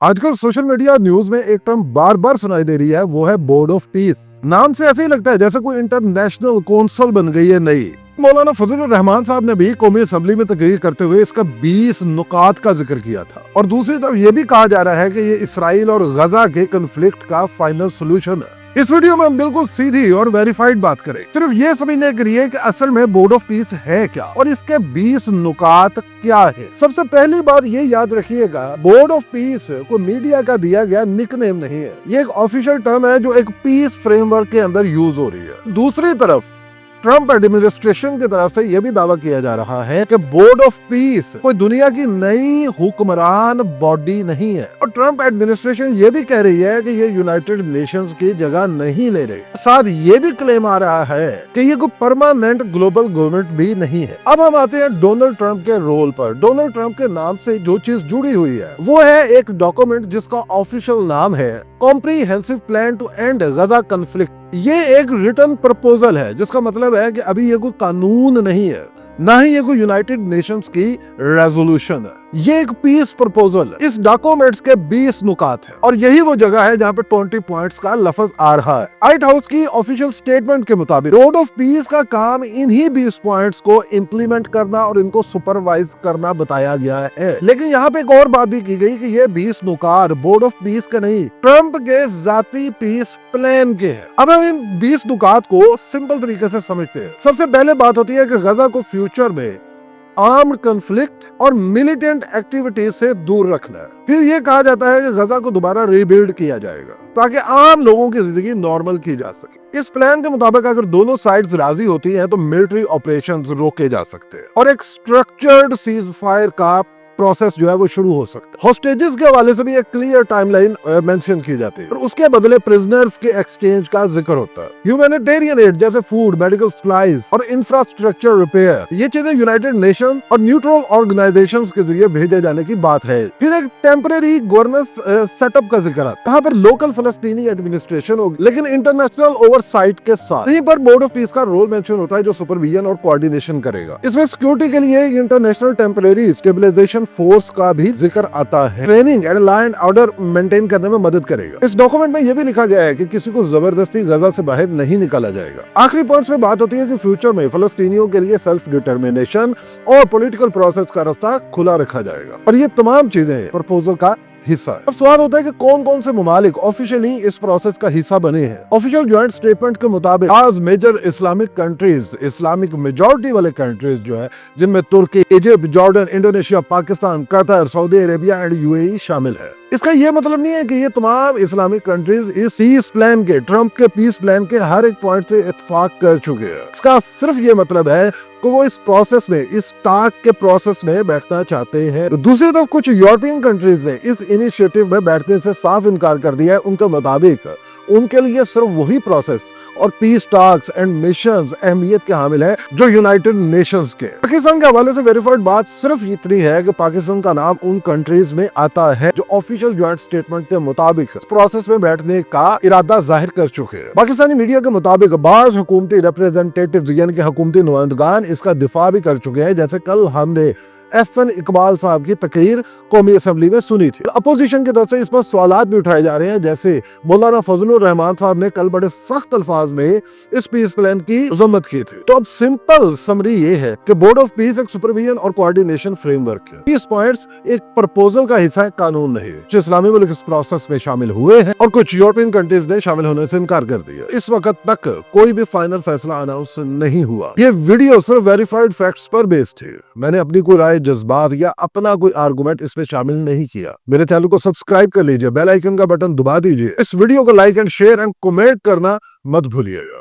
آج کل social media news میں ایک ٹرم بار بار سنائی دے رہی ہے، وہ ہے بورڈ آف پیس۔ نام سے ایسے ہی لگتا ہے جیسے کوئی انٹرنیشنل کونسل بن گئی ہے نئی۔ مولانا فضل الرحمان صاحب نے بھی قومی اسمبلی میں تقریر کرتے ہوئے اس کا 20 نکات کا ذکر کیا تھا، اور دوسری طرف یہ بھی کہا جا رہا ہے کہ یہ اسرائیل اور غزہ کے کنفلکٹ کا فائنل سولوشن ہے۔ اس ویڈیو میں ہم بالکل سیدھی اور ویریفائڈ بات کریں، صرف یہ سمجھنے کے لیے کہ اصل میں بورڈ آف پیس ہے کیا اور اس کے 20 نکات کیا ہے۔ سب سے پہلی بات یہ یاد رکھیے گا، بورڈ آف پیس کوئی میڈیا کا دیا گیا نک نیم نہیں ہے، یہ ایک آفیشیل ٹرم ہے جو ایک پیس فریم ورک کے اندر یوز ہو رہی ہے۔ دوسری طرف ٹرمپ ایڈمنسٹریشن کی طرف سے یہ بھی دعویٰ کیا جا رہا ہے کہ بورڈ آف پیس کوئی دنیا کی نئی حکمران باڈی نہیں ہے، اور ٹرمپ ایڈمنسٹریشن یہ بھی کہہ رہی ہے کہ یہ یونائٹڈ نیشنز کی جگہ نہیں لے رہی۔ ساتھ یہ بھی کلیم آ رہا ہے کہ یہ کوئی پرماننٹ گلوبل گورنمنٹ بھی نہیں ہے۔ اب ہم آتے ہیں ڈونلڈ ٹرمپ کے رول پر۔ ڈونلڈ ٹرمپ کے نام سے جو چیز جڑی ہوئی ہے وہ ہے ایک ڈاکومنٹ جس کا آفیشیل نام ہے comprehensive plan to end Gaza conflict. یہ ایک ریٹن پرپوزل ہے، جس کا مطلب ہے کہ ابھی یہ کوئی قانون نہیں ہے، نہ ہی یہ کوئی یونائٹڈ نیشنز کی ریزولوشن ہے، یہ ایک پیس پرپوزل ہے۔ اس ڈاکومنٹس کے 20 نکات ہیں، اور یہی وہ جگہ ہے جہاں پہ 20 پوائنٹس کا لفظ آ رہا ہے۔ وائٹ ہاؤس کی آفیشیل سٹیٹمنٹ کے مطابق بورڈ آف پیس کا کام انہی 20 پوائنٹس کو امپلیمنٹ کرنا اور ان کو سپروائز کرنا بتایا گیا ہے۔ لیکن یہاں پہ ایک اور بات بھی کی گئی کہ یہ 20 نکات بورڈ آف پیس کے نہیں، ٹرمپ کے ذاتی پیس پلان کے ہیں۔ اب ہم ان 20 نکات کو سمپل طریقے سے سمجھتے ہیں۔ سب سے پہلے بات ہوتی ہے کہ غزہ کو فیوچر میں آرمڈ کنفلکٹ اور ملیٹنٹ ایکٹیویٹیز سے دور رکھنا ہے۔ پھر یہ کہا جاتا ہے کہ غزہ کو دوبارہ ری بلڈ کیا جائے گا تاکہ عام لوگوں کی زندگی نارمل کی جا سکے۔ اس پلان کے مطابق اگر دونوں سائڈز راضی ہوتی ہیں تو ملٹری آپریشنز روکے جا سکتے ہیں اور ایک سٹرکچرڈ سیز فائر کا پروسیس جو ہے وہ شروع ہو سکتا ہے۔ ہوسٹیجز کے حوالے سے بھی ایک کلیئر ٹائم لائن مینشن کی جاتی ہے، اور اس کے بدلے پرزنرز کے ایکسچینج کا ذکر ہوتا ہے۔ ہیومینیٹیرین ایڈ جیسے فوڈ، میڈیکل سپلائز اور انفراسٹرکچر ریپیئر، یہ چیزیں یونائٹڈ نیشن اور نیوٹرل آرگنائزیشنز کے ذریعے بھیجے جانے کی بات ہے۔ پھر ایک ٹیمپریری گورننس سیٹ اپ کا ذکر ہے، کہاں پر لوکل فلسطینی ایڈمنسٹریشن ہوگی لیکن انٹرنیشنل اوور سائٹ کے ساتھ۔ یہیں پر بورڈ آف پیس کا رول مینشن ہوتا ہے جو سپرویژن اور کوآرڈینیشن کرے گا۔ اس میں سیکورٹی کے لیے انٹرنیشنل ٹیمپریری اسٹیبلائزیشن فورس کا بھی ذکر آتا ہے، training and law and order maintain کرنے میں مدد کرے گا۔ اس ڈاکومنٹ میں یہ بھی لکھا گیا ہے کہ کسی کو زبردستی غزہ سے باہر نہیں نکالا جائے گا۔ آخری پوائنٹس میں بات ہوتی ہے کہ فیوچر میں فلسطینیوں کے لیے سیلف ڈٹرمنیشن اور پولیٹیکل پروسیس کا راستہ کھلا رکھا جائے گا، اور یہ تمام چیزیں پرپوزل کا حصہ ہے۔ اب سوال ہوتا ہے کہ کون کون سے ممالک آفیشیلی اس پروسیس کا حصہ بنے ہیں۔ آفیشیل جوائنٹ سٹیٹمنٹ کے مطابق آج major Islamic countries, Islamic majority والے کنٹریز جو ہے، جن میں Turkey, Egypt, Jordan, Indonesia, Pakistan, Qatar, Saudi Arabia and UAE شامل ہے۔ اس کا یہ مطلب نہیں ہے کہ یہ تمام اسلامک کنٹریز اس پیس پلان کے، ٹرمپ کے پیس پلان کے ہر ایک پوائنٹ سے اتفاق کر چکے ہیں۔ اس کا صرف یہ مطلب ہے کہ وہ اس پروسیس میں، اس ٹاک کے پروسیس میں بیٹھنا چاہتے ہیں۔ دوسری طرف کچھ یورپین کنٹریز نے اس انیشیٹو میں بیٹھنے سے صاف انکار کر دیا ہے۔ ان کے مطابق ان کے لیے صرف وہی پروسیس اور پیس ٹاکس اینڈ میشنز اہمیت کے حامل ہے جو یونائٹڈ نیشنز کے۔ پاکستان کے حوالے سے ویریفائڈ بات صرف اتنی ہے کہ پاکستان کا نام ان کنٹریز میں آتا ہے جو آفیشیل جوائنٹ سٹیٹمنٹ کے مطابق پروسیس میں بیٹھنے کا ارادہ ظاہر کر چکے ہیں۔ پاکستانی میڈیا کے مطابق بعض حکومتی ریپریزنٹیٹیوز یعنی کہ حکومتی نمائندگان اس کا دفاع بھی کر چکے ہیں، جیسے کل ہم نے احسن اقبال صاحب کی تقریر قومی اسمبلی میں سنی تھی۔ اپوزیشن کی طرف سے اس پر سوالات بھی اٹھائے جا رہے ہیں، جیسے مولانا فضل الرحمان صاحب نے کل بڑے سخت الفاظ میں اس پیس پلان کی مذمت کی تھی۔ تو اب سمپل سمری یہ ہے کہ بورڈ آف پیس ایک سپرویژن اور کوآرڈینیشن فریم ورک ہے۔ 20 پوائنٹس ایک پرپوزل کا حصہ ہے، قانون نہیں ہے۔ کچھ اسلامی ملک اس پروسیس میں شامل ہوئے ہیں اور کچھ یورپین کنٹریز نے شامل ہونے سے انکار کر دیا۔ اس وقت تک کوئی بھی فائنل فیصلہ اناؤنس نہیں ہوا۔ یہ ویڈیو صرف ویریفائڈ فیکٹس پر بیسڈ تھی، میں نے اپنی کوئی رائے، جذبات یا اپنا کوئی آرگومنٹ اس میں شامل نہیں کیا۔ میرے چینل کو سبسکرائب کر لیجئے، بیل آئیکن کا بٹن دبا دیجئے، اس ویڈیو کو like and share and comment کرنا مت بھولیے گا۔